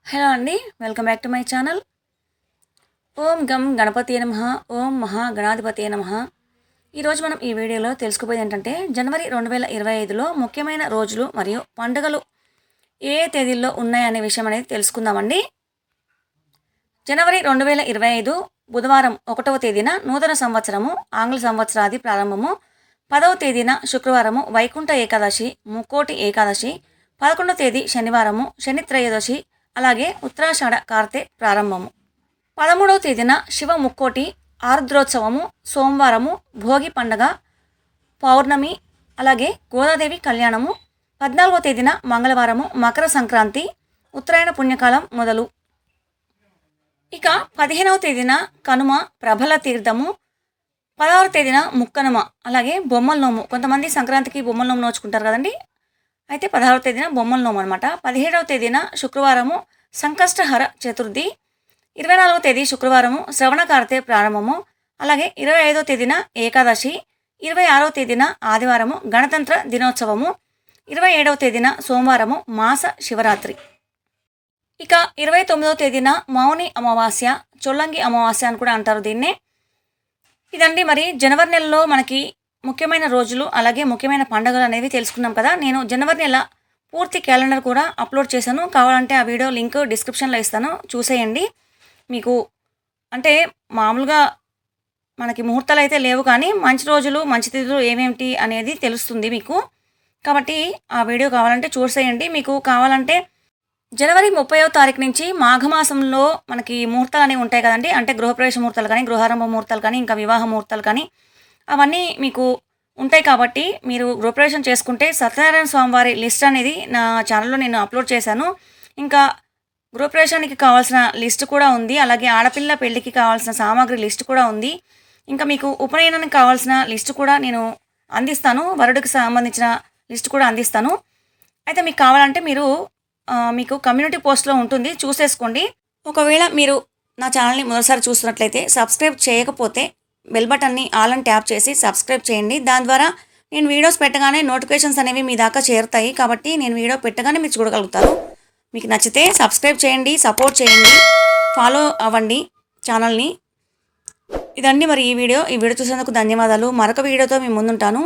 Hello అండి, welcome back to my channel. ఓం గం గణపతి నమః. ఓం మహా గణాధిపతి నమః. ఈరోజు మనం ఈ వీడియోలో తెలుసుకోబోయేది ఏంటంటే జనవరి 2025లో ముఖ్యమైన రోజులు మరియు పండుగలు ఏ తేదీల్లో ఉన్నాయనే విషయం అనేది తెలుసుకుందామండి. జనవరి 2025 బుధవారం 1వ తేదీన నూతన సంవత్సరము ఆంగ్ల సంవత్సరాది ప్రారంభము. 10వ తేదీన శుక్రవారము వైకుంఠ ఏకాదశి ముక్కోటి ఏకాదశి. 11వ తేదీ శనివారము శని త్రయోదశి, అలాగే ఉత్తరాషాఢ కార్తె ప్రారంభము. 13వ తేదీన శివ ముక్కోటి ఆరుద్రోత్సవము సోమవారము భోగి పండగ పౌర్ణమి, అలాగే గోదాదేవి కళ్యాణము. 14వ తేదీన మంగళవారము మకర సంక్రాంతి ఉత్తరాయణ పుణ్యకాలం మొదలు. ఇక 15వ తేదీన కనుమ ప్రభల తీర్థము. 16వ తేదీన ముక్కనుమ, అలాగే బొమ్మల నోము. కొంతమంది సంక్రాంతికి బొమ్మల నోము నోచుకుంటారు కదండి, అయితే 16వ తేదీన బొమ్మల నోము అనమాట. 17వ తేదీన శుక్రవారము సంకష్టహర చతుర్థి. 24వ తేదీ శుక్రవారము శ్రవణ కార్తె ప్రారంభము, అలాగే 25వ తేదీన ఏకాదశి. 26వ తేదీన ఆదివారము గణతంత్ర దినోత్సవము. 27వ తేదీన సోమవారము మాస శివరాత్రి. ఇక 29వ తేదీన మౌని అమావాస్య, చొల్లంగి అమావాస్య అని కూడా అంటారు దీన్నే. ఇదండి మరి జనవరి నెలలో మనకి ముఖ్యమైన రోజులు అలాగే ముఖ్యమైన పండుగలు అనేవి తెలుసుకున్నాం కదా. నేను జనవరి నెల పూర్తి క్యాలెండర్ కూడా అప్లోడ్ చేశాను, కావాలంటే ఆ వీడియో లింక్ డిస్క్రిప్షన్లో ఇస్తాను, చూసేయండి. మీకు అంటే మామూలుగా మనకి ముహూర్తాలు అయితే లేవు, కానీ మంచి రోజులు మంచి తిథులు ఏమేమిటి అనేది తెలుస్తుంది మీకు. కాబట్టి ఆ వీడియో కావాలంటే చూసేయండి. మీకు కావాలంటే జనవరి 30వ తారీఖు నుంచి మాఘమాసంలో మనకి ముహూర్తాలు అనేవి ఉంటాయి కదండి, అంటే గృహప్రవేశ ముహూర్తాలు కానీ గృహారంభ ముహూర్తాలు కానీ ఇంకా వివాహ ముహూర్తాలు కానీ అవన్నీ మీకు ఉంటాయి. కాబట్టి మీరు గృహప్రవేశం చేసుకుంటే సత్యనారాయణ స్వామివారి లిస్ట్ అనేది నా ఛానల్లో నేను అప్లోడ్ చేశాను. ఇంకా గృహప్రవేశానికి కావాల్సిన లిస్ట్ కూడా ఉంది, అలాగే ఆడపిల్ల పెళ్లికి కావాల్సిన సామాగ్రి లిస్ట్ కూడా ఉంది. ఇంకా మీకు ఉపనయనానికి కావాల్సిన లిస్ట్ కూడా నేను అందిస్తాను, వరుడికి సంబంధించిన లిస్ట్ కూడా అందిస్తాను. అయితే మీకు కావాలంటే మీకు కమ్యూనిటీ పోస్ట్లో ఉంటుంది, చూసేసుకోండి. ఒకవేళ మీరు నా ఛానల్ని మొదటిసారి చూస్తున్నట్లయితే సబ్స్క్రైబ్ చేయకపోతే బెల్ బటన్ని ఆల్ అని ట్యాప్ చేసి సబ్స్క్రైబ్ చేయండి. దాని ద్వారా నేను వీడియోస్ పెట్టగానే నోటిఫికేషన్స్ అనేవి మీ దాకా చేరుతాయి. కాబట్టి నేను వీడియో పెట్టగానే మీరు చూడగలుగుతారు. మీకు నచ్చితే సబ్స్క్రైబ్ చేయండి, సపోర్ట్ చేయండి, ఫాలో అవ్వండి ఛానల్ని. ఇదండి మరి ఈ వీడియో చూసేందుకు ధన్యవాదాలు. మరొక వీడియోతో మీ ముందుంటాను.